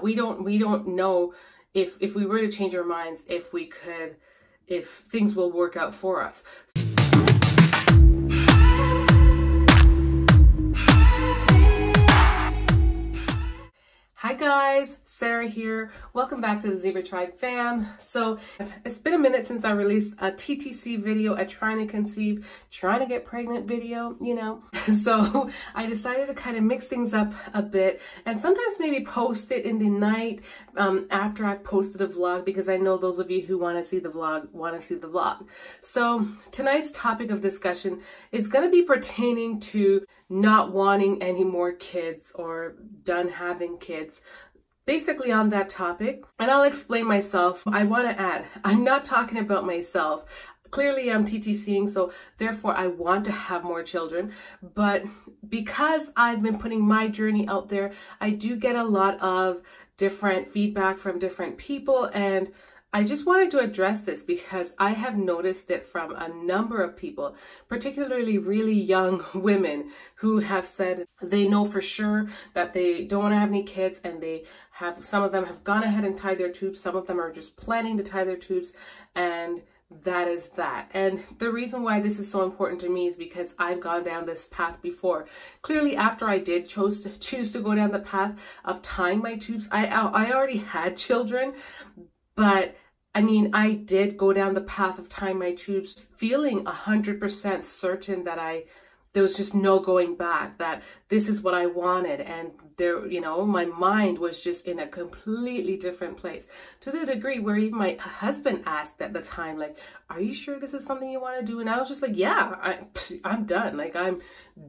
We don't know if we were to change our minds, if things will work out for us. Hi guys, Sarah here. Welcome back to the Zebra Tribe fam. So it's been a minute since I released a TTC video, a trying to conceive, trying to get pregnant video, you know. So I decided to kind of mix things up a bit and sometimes maybe post it in the night after I've posted a vlog, because I know those of you who want to see the vlog So tonight's topic of discussion is going to be pertaining to not wanting any more kids or done having kids, basically on that topic. And I'll explain myself. I want to add, I'm not talking about myself. Clearly I'm TTCing, so therefore I want to have more children. But because I've been putting my journey out there, I do get a lot of different feedback from different people, and I just wanted to address this because I have noticed it from a number of people, particularly really young women who have said they know for sure that they don't want to have any kids, and some of them have gone ahead and tied their tubes. Some of them are just planning to tie their tubes, and that is that. And the reason why this is so important to me is because I've gone down this path before. Clearly, after I did choose to go down the path of tying my tubes, I already had children, but I mean, I did go down the path of tying my tubes, feeling 100% certain that there was just no going back, that this is what I wanted. And there, you know, my mind was just in a completely different place, to the degree where even my husband asked at the time, like, are you sure this is something you want to do? And I was just like, yeah, I'm done. Like, I'm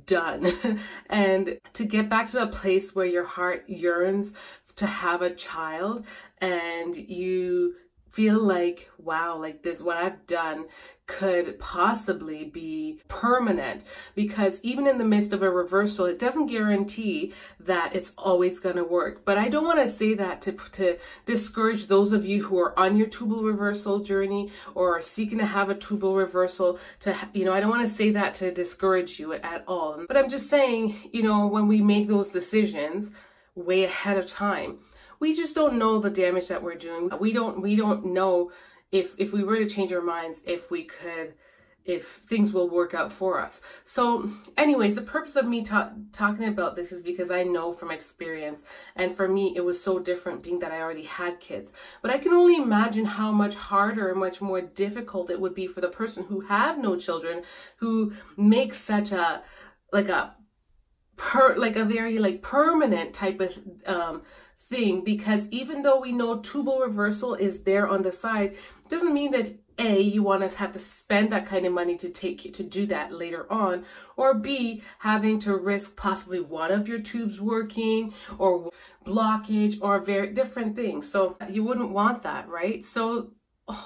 done. And to get back to a place where your heart yearns to have a child and you feel like, wow, like this, what I've done could possibly be permanent, because even in the midst of a reversal, it doesn't guarantee that it's always going to work. But I don't want to say that to discourage those of you who are on your tubal reversal journey or are seeking to have a tubal reversal. I don't want to say that to discourage you at all. But I'm just saying, you know, when we make those decisions way ahead of time, we just don't know the damage that we're doing. We don't know if we were to change our minds, if things will work out for us. So anyways, the purpose of me talking about this is because I know from experience, and for me, it was so different being that I already had kids. But I can only imagine how much harder and much more difficult it would be for the person who have no children, who makes such a very permanent type of thing, because even though we know tubal reversal is there on the side, it doesn't mean that A, you want to have to spend that kind of money to do that later on, or B, having to risk possibly one of your tubes working or blockage or very different things. So you wouldn't want that, right? So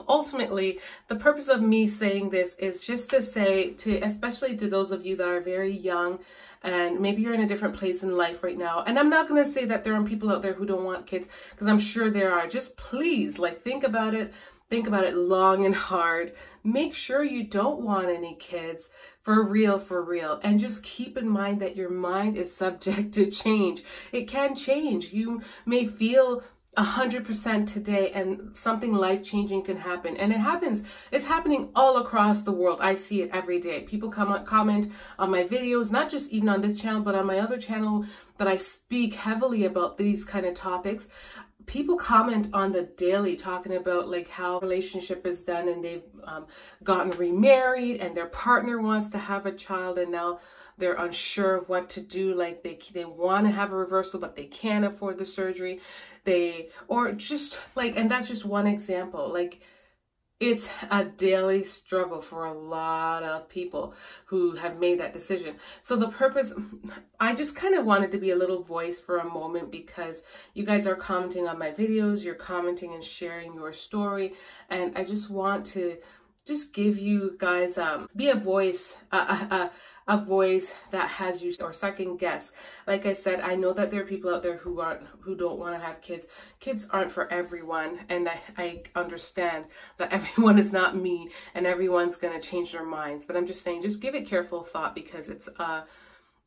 ultimately, the purpose of me saying this is just to say especially to those of you that are very young, and maybe you're in a different place in life right now. And I'm not going to say that there are people out there who don't want kids, because I'm sure there are. Just please, like, think about it long and hard. Make sure you don't want any kids, for real. And just keep in mind that your mind is subject to change. It can change. You may feel 100% today, and something life-changing can happen. And it's happening all across the world. I see it every day. People comment on my videos, not just even on this channel, but on my other channel that I speak heavily about these kind of topics. People comment on the daily talking about like how a relationship is done, and they've gotten remarried and their partner wants to have a child, and now they're unsure of what to do. Like they want to have a reversal, but they can't afford the surgery. And that's just one example. Like, it's a daily struggle for a lot of people who have made that decision. So the purpose, I just kind of wanted to be a little voice for a moment, because you guys are commenting on my videos, you're commenting and sharing your story. And I just want to just give you guys, be a voice, a voice that has you or second guess. Like I said, I know that there are people out there who don't want to have kids. Kids aren't for everyone, and I understand that everyone is not me and everyone's gonna change their minds. But I'm just saying, just give it careful thought, because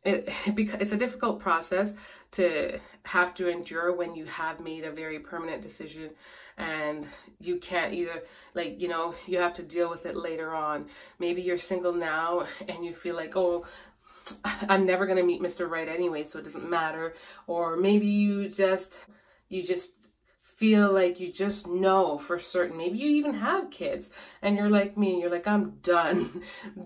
it's a difficult process to have to endure when you have made a very permanent decision, and you can't either, like, you know, you have to deal with it later on. Maybe you're single now and you feel like, oh, I'm never going to meet Mr. Right anyway, so it doesn't matter. Or maybe you just feel like you just know for certain. Maybe you even have kids and you're like me, you're like, I'm done.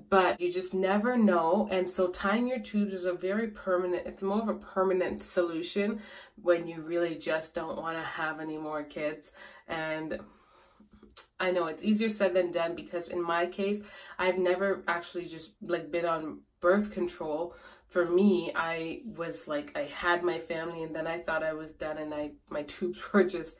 But you just never know. And so tying your tubes is a very permanent, it's more of a permanent solution when you really just don't want to have any more kids. And I know it's easier said than done, because in my case, I've never actually just like been on birth control. For me, I was like, I had my family and then I thought I was done, and my tubes were just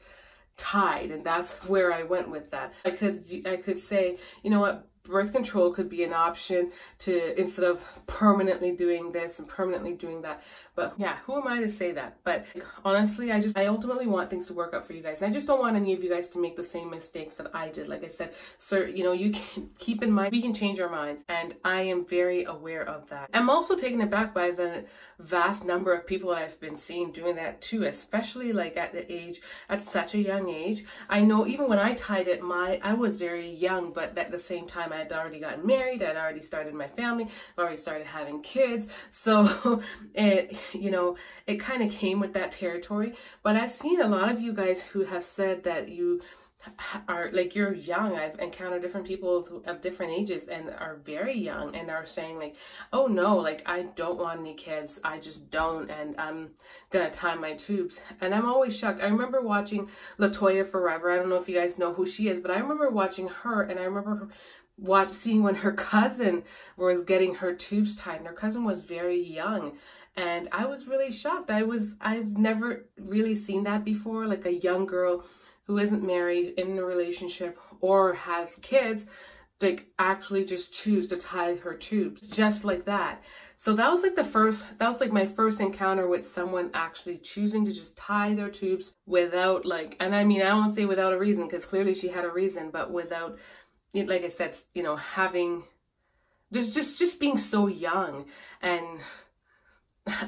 tied, and that's where I went with that. I could say, you know what, birth control could be an option to, instead of permanently doing this and permanently doing that. But yeah, who am I to say that? But honestly, I ultimately want things to work out for you guys. And I just don't want any of you guys to make the same mistakes that I did. Like I said, sir, you know, you can keep in mind, we can change our minds. And I am very aware of that. I'm also taken aback by the vast number of people I've been seeing doing that too, especially like at such a young age. I know even when I tied it, I was very young, but at the same time, I'd already gotten married. I'd already started my family. I'd already started having kids. So you know, it kind of came with that territory. But I've seen a lot of you guys who have said that you are like, you're young. I've encountered different people of different ages and are very young and are saying like, oh no, like I don't want any kids. I just don't, and I'm gonna tie my tubes. And I'm always shocked. I remember watching Latoya Forever. I don't know if you guys know who she is, but I remember watching her, and I remember seeing when her cousin was getting her tubes tied, and her cousin was very young. And I was really shocked. I've never really seen that before, like a young girl who isn't married, in a relationship, or has kids, like actually just choose to tie her tubes just like that. So that was like my first encounter with someone actually choosing to just tie their tubes without like, and I mean, I won't say without a reason, because clearly she had a reason, but without, like I said, you know, having, there's just being so young. And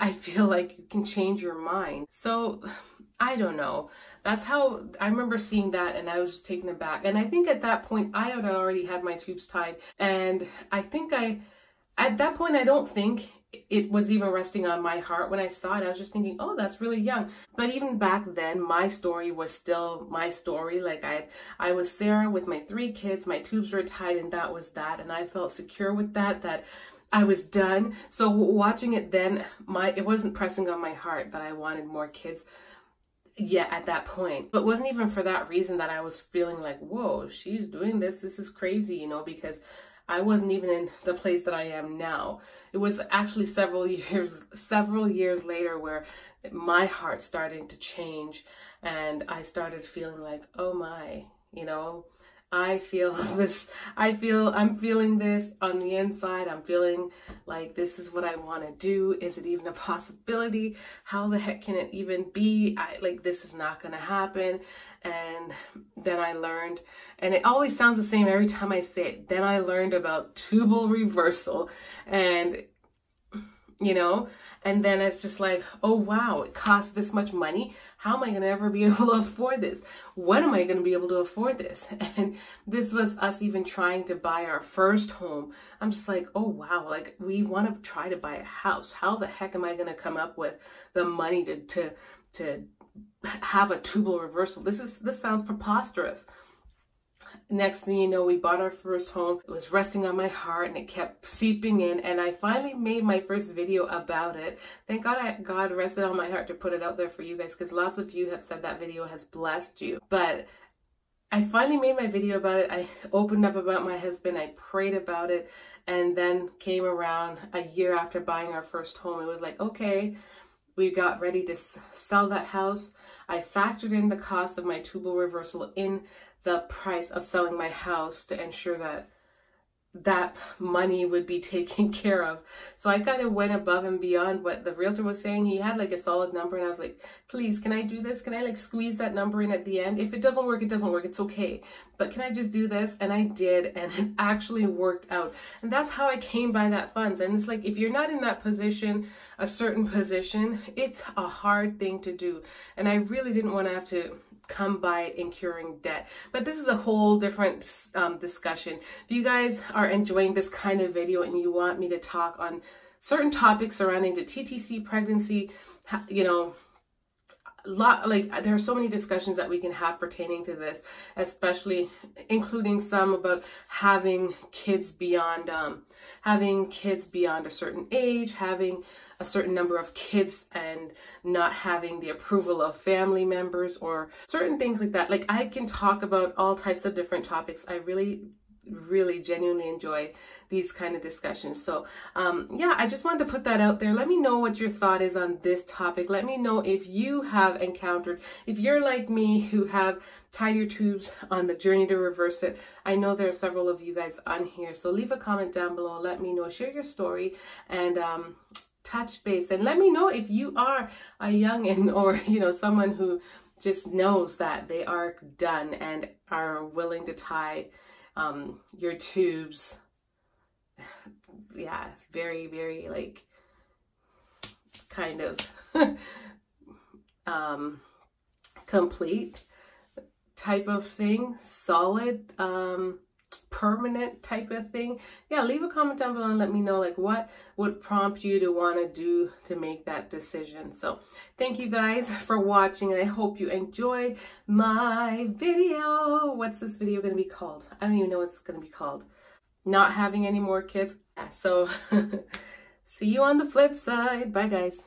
I feel like you can change your mind. So I don't know. That's how I remember seeing that, and I was just taken aback. And I think at that point I had already had my tubes tied, and I think at that point, I don't think it was even resting on my heart. When I saw it, I was just thinking, oh, that's really young. But even back then, my story was still my story. Like I was Sarah with my 3 kids, my tubes were tied, and that was that. And I felt secure with that I was done. So watching it then, it wasn't pressing on my heart that I wanted more kids yet at that point. But it wasn't even for that reason that I was feeling like, whoa, she's doing this. This is crazy, you know, because I wasn't even in the place that I am now. It was actually several years later where my heart started to change, and I started feeling like, oh my, you know, I'm feeling this on the inside. I'm feeling like this is what I want to do. Is it even a possibility? How the heck can it even be? Like, this is not going to happen. And then I learned, and it always sounds the same every time I say it, then I learned about tubal reversal, and you know, and then it's just like, oh wow, it costs this much money. How am I going to ever be able to afford this? When am I going to be able to afford this? And this was us even trying to buy our first home. I'm just like, oh wow, like we want to try to buy a house. How the heck am I going to come up with the money to have a tubal reversal? This sounds preposterous. Next thing you know, we bought our first home. It was resting on my heart, and it kept seeping in, and I finally made my first video about it. Thank God God rested on my heart to put it out there for you guys, because lots of you have said that video has blessed you. But I finally made my video about it. I opened up about my husband. I prayed about it, and then came around a year after buying our first home. It was like, okay, we got ready to sell that house. I factored in the cost of my tubal reversal in the price of selling my house to ensure that that money would be taken care of. So I kind of went above and beyond what the realtor was saying. He had like a solid number, and I was like, please, can I do this? Can I like squeeze that number in at the end? If it doesn't work, it doesn't work. It's okay. But can I just do this? And I did, and it actually worked out. And that's how I came by that funds. And it's like, if you're not in that position, a certain position, it's a hard thing to do. And I really didn't want to have to come by it incurring debt. But this is a whole different discussion. If you guys are enjoying this kind of video and you want me to talk on certain topics surrounding the TTC pregnancy, you know, there are so many discussions that we can have pertaining to this, especially including some about having kids beyond a certain age, having a certain number of kids and not having the approval of family members, or certain things like that. Like, I can talk about all types of different topics. I really genuinely enjoy these kind of discussions. So yeah, I just wanted to put that out there. Let me know what your thought is on this topic. Let me know if you have encountered, if you're like me who have tied your tubes on the journey to reverse it. I know there are several of you guys on here, so leave a comment down below. Let me know, share your story, and touch base, and let me know if you are a youngin', or you know, someone who just knows that they are done and are willing to tie your tubes. Yeah, it's very like kind of complete type of thing, solid, permanent type of thing. Yeah, leave a comment down below and let me know like what would prompt you to want to do to make that decision. So thank you guys for watching, and I hope you enjoyed my video. What's this video going to be called? I don't even know what it's going to be called. Not having any more kids. Yeah, so see you on the flip side. Bye guys.